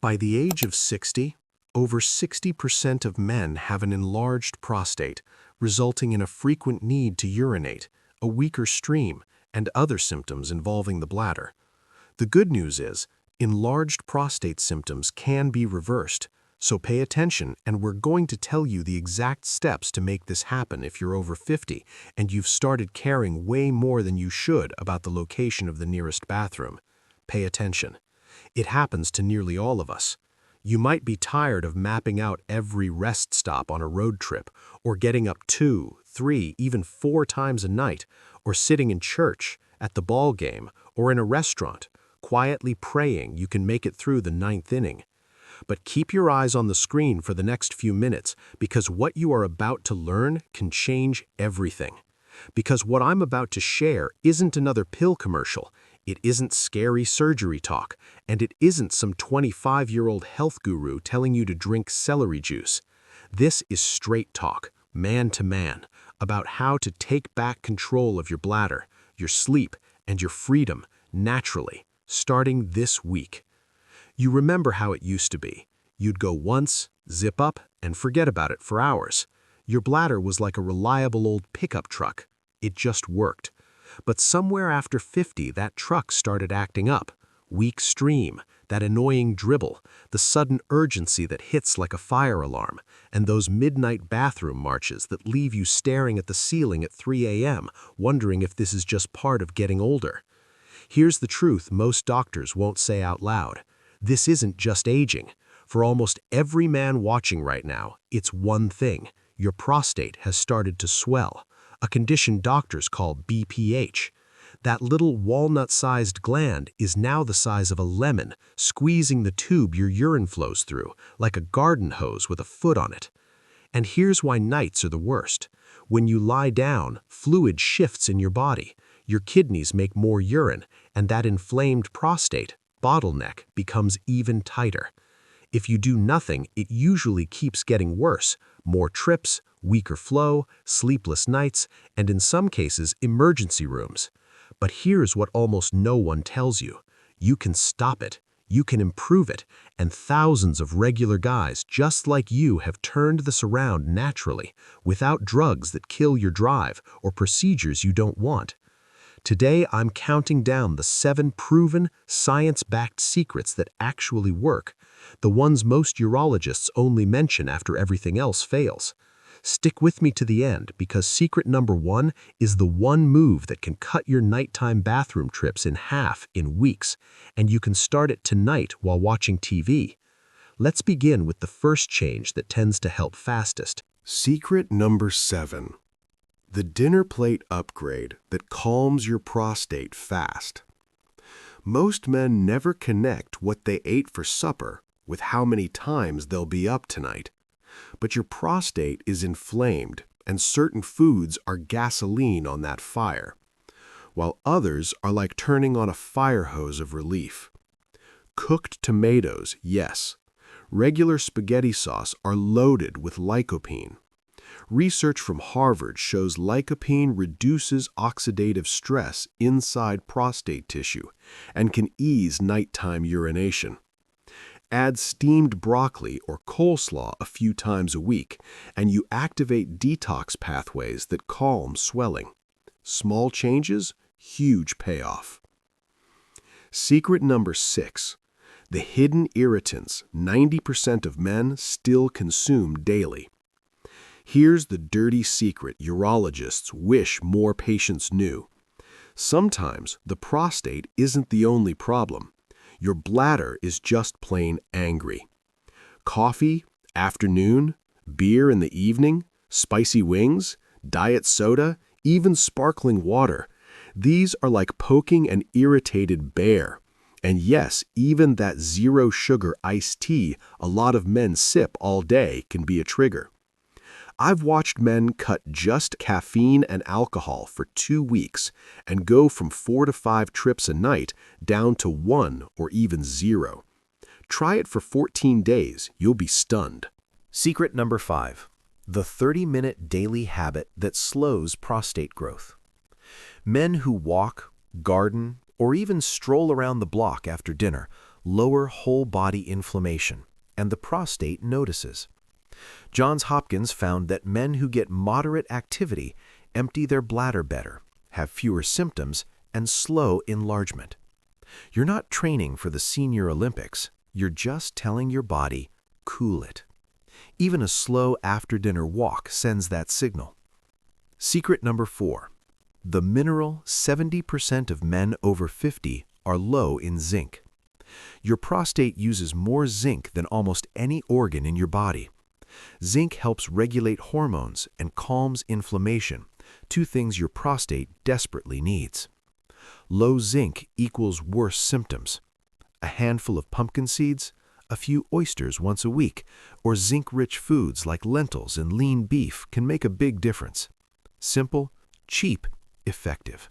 By the age of 60, over 60% of men have an enlarged prostate, resulting in a frequent need to urinate, a weaker stream, and other symptoms involving the bladder. The good news is, enlarged prostate symptoms can be reversed, so pay attention, and we're going to tell you the exact steps to make this happen if you're over 50 and you've started caring way more than you should about the location of the nearest bathroom. Pay attention. It happens to nearly all of us. You might be tired of mapping out every rest stop on a road trip, or getting up 2, 3, even 4 times a night, or sitting in church, at the ball game, or in a restaurant, quietly praying you can make it through the 9th inning. But keep your eyes on the screen for the next few minutes, because what you are about to learn can change everything. Because what I'm about to share isn't another pill commercial, it isn't scary surgery talk, and it isn't some 25-year-old health guru telling you to drink celery juice. This is straight talk, man to man, about how to take back control of your bladder, your sleep, and your freedom naturally, starting this week. You remember how it used to be. You'd go once, zip up, and forget about it for hours. Your bladder was like a reliable old pickup truck. It just worked. But somewhere after 50, that truck started acting up. Weak stream, that annoying dribble, the sudden urgency that hits like a fire alarm, and those midnight bathroom marches that leave you staring at the ceiling at 3 a.m., wondering if this is just part of getting older. Here's the truth most doctors won't say out loud. This isn't just aging. For almost every man watching right now, it's one thing. Your prostate has started to swell, a condition doctors call BPH. That little walnut-sized gland is now the size of a lemon, squeezing the tube your urine flows through, like a garden hose with a foot on it. And here's why nights are the worst. When you lie down, fluid shifts in your body. Your kidneys make more urine, and that inflamed prostate, bottleneck, becomes even tighter. If you do nothing, it usually keeps getting worse. More trips, weaker flow, sleepless nights, and in some cases, emergency rooms. But here's what almost no one tells you. You can stop it. You can improve it. And thousands of regular guys just like you have turned this around naturally, without drugs that kill your drive or procedures you don't want. Today, I'm counting down the 7 proven, science-backed secrets that actually work, the ones most urologists only mention after everything else fails. Stick with me to the end, because secret number 1 is the one move that can cut your nighttime bathroom trips in half in weeks, and you can start it tonight while watching TV. Let's begin with the first change that tends to help fastest. Secret number 7. The dinner plate upgrade that calms your prostate fast. Most men never connect what they ate for supper with how many times they'll be up tonight. But your prostate is inflamed, and certain foods are gasoline on that fire, while others are like turning on a fire hose of relief. Cooked tomatoes, yes. Regular spaghetti sauce are loaded with lycopene. Research from Harvard shows lycopene reduces oxidative stress inside prostate tissue and can ease nighttime urination. Add steamed broccoli or coleslaw a few times a week, and you activate detox pathways that calm swelling. Small changes, huge payoff. Secret number 6. The hidden irritants 90% of men still consume daily. Here's the dirty secret urologists wish more patients knew. Sometimes the prostate isn't the only problem. Your bladder is just plain angry. Coffee, afternoon, beer in the evening, spicy wings, diet soda, even sparkling water. These are like poking an irritated bear. And yes, even that zero-sugar iced tea a lot of men sip all day can be a trigger. I've watched men cut just caffeine and alcohol for 2 weeks and go from 4 to 5 trips a night down to 1 or even 0. Try it for 14 days, you'll be stunned. Secret number 5. The 30-minute daily habit that slows prostate growth. Men who walk, garden, or even stroll around the block after dinner lower whole-body inflammation, and the prostate notices. Johns Hopkins found that men who get moderate activity empty their bladder better, have fewer symptoms, and slow enlargement. You're not training for the Senior Olympics, you're just telling your body, cool it. Even a slow after-dinner walk sends that signal. Secret number 4. The mineral 70% of men over 50 are low in zinc. Your prostate uses more zinc than almost any organ in your body. Zinc helps regulate hormones and calms inflammation, 2 things your prostate desperately needs. Low zinc equals worse symptoms. A handful of pumpkin seeds, a few oysters once a week, or zinc-rich foods like lentils and lean beef can make a big difference. Simple, cheap, effective.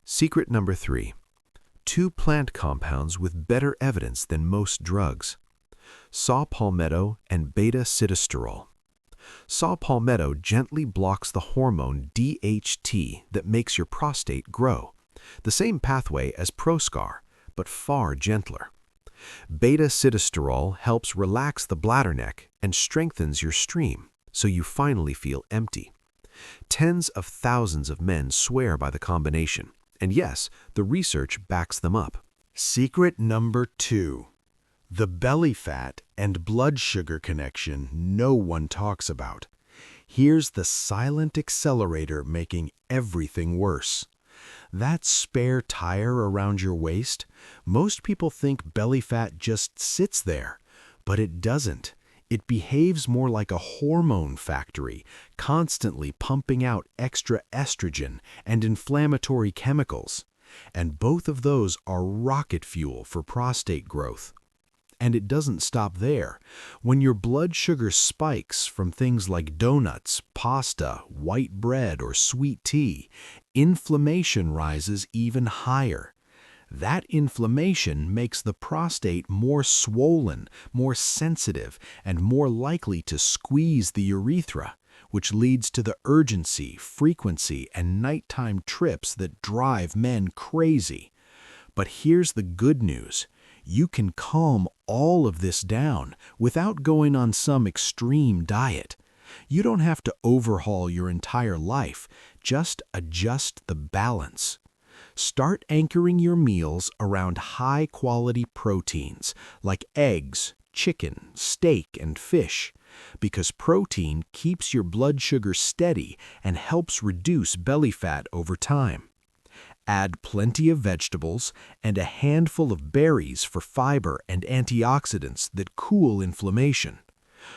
Secret number 3. 2 plant compounds with better evidence than most drugs. Saw palmetto and beta-sitosterol. Saw palmetto gently blocks the hormone DHT that makes your prostate grow, the same pathway as Proscar, but far gentler. Beta-sitosterol helps relax the bladder neck and strengthens your stream, so you finally feel empty. Tens of thousands of men swear by the combination, and yes, the research backs them up. Secret number 2. The belly fat and blood sugar connection no one talks about. Here's the silent accelerator making everything worse. That spare tire around your waist, most people think belly fat just sits there, but it doesn't. It behaves more like a hormone factory, constantly pumping out extra estrogen and inflammatory chemicals. And both of those are rocket fuel for prostate growth. And it doesn't stop there. When your blood sugar spikes from things like donuts, pasta, white bread, or sweet tea, inflammation rises even higher. That inflammation makes the prostate more swollen, more sensitive, and more likely to squeeze the urethra, which leads to the urgency, frequency, and nighttime trips that drive men crazy. But here's the good news. You can calm all of this down without going on some extreme diet. You don't have to overhaul your entire life, just adjust the balance. Start anchoring your meals around high-quality proteins like eggs, chicken, steak, and fish, because protein keeps your blood sugar steady and helps reduce belly fat over time. Add plenty of vegetables and a handful of berries for fiber and antioxidants that cool inflammation.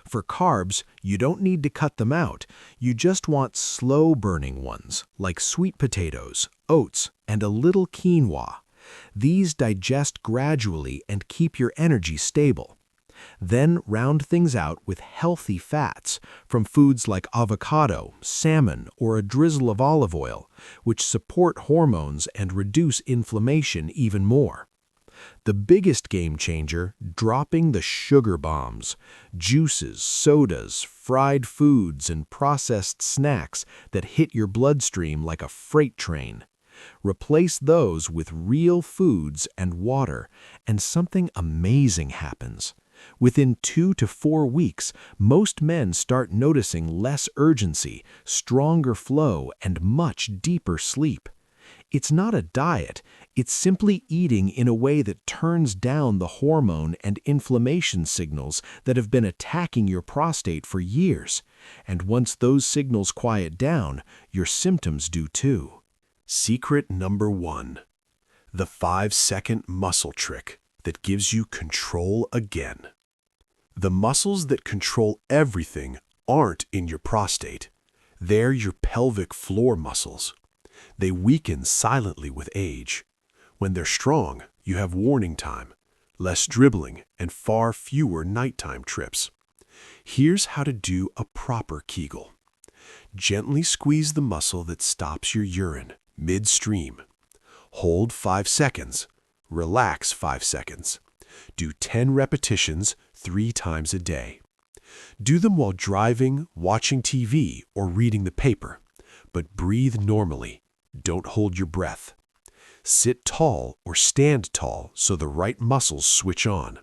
For carbs, you don't need to cut them out. You just want slow-burning ones, like sweet potatoes, oats, and a little quinoa. These digest gradually and keep your energy stable. Then round things out with healthy fats from foods like avocado, salmon, or a drizzle of olive oil, which support hormones and reduce inflammation even more. The biggest game changer, dropping the sugar bombs, juices, sodas, fried foods, and processed snacks that hit your bloodstream like a freight train. Replace those with real foods and water, and something amazing happens. Within 2 to 4 weeks, most men start noticing less urgency, stronger flow, and much deeper sleep. It's not a diet, it's simply eating in a way that turns down the hormone and inflammation signals that have been attacking your prostate for years. And once those signals quiet down, your symptoms do too. Secret number 1. The 5-second muscle trick that gives you control again. The muscles that control everything aren't in your prostate. They're your pelvic floor muscles. They weaken silently with age. When they're strong, you have warning time, less dribbling, and far fewer nighttime trips. Here's how to do a proper Kegel. Gently squeeze the muscle that stops your urine midstream. Hold 5 seconds. Relax 5 seconds. Do 10 repetitions 3 times a day. Do them while driving, watching TV, or reading the paper, but breathe normally. Don't hold your breath. Sit tall or stand tall so the right muscles switch on.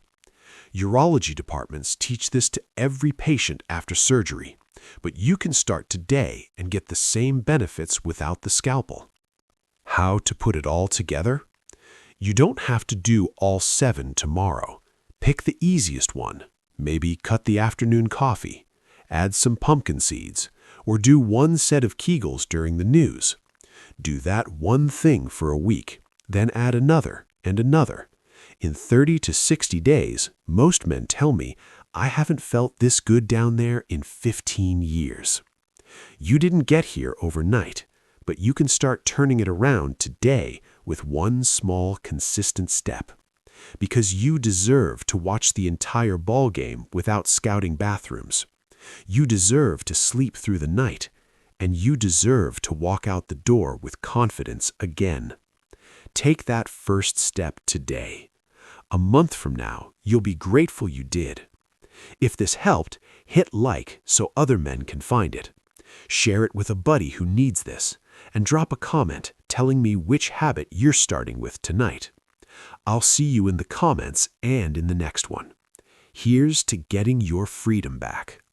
Urology departments teach this to every patient after surgery, but you can start today and get the same benefits without the scalpel. How to put it all together? You don't have to do all 7 tomorrow. Pick the easiest one. Maybe cut the afternoon coffee, add some pumpkin seeds, or do 1 set of Kegels during the news. Do that one thing for a week, then add another and another. In 30 to 60 days, most men tell me, I haven't felt this good down there in 15 years. You didn't get here overnight, but you can start turning it around today with one small, consistent step. Because you deserve to watch the entire ball game without scouting bathrooms. You deserve to sleep through the night, and you deserve to walk out the door with confidence again. Take that first step today. A month from now, you'll be grateful you did. If this helped, hit like so other men can find it. Share it with a buddy who needs this, and drop a comment telling me which habit you're starting with tonight. I'll see you in the comments and in the next one. Here's to getting your freedom back.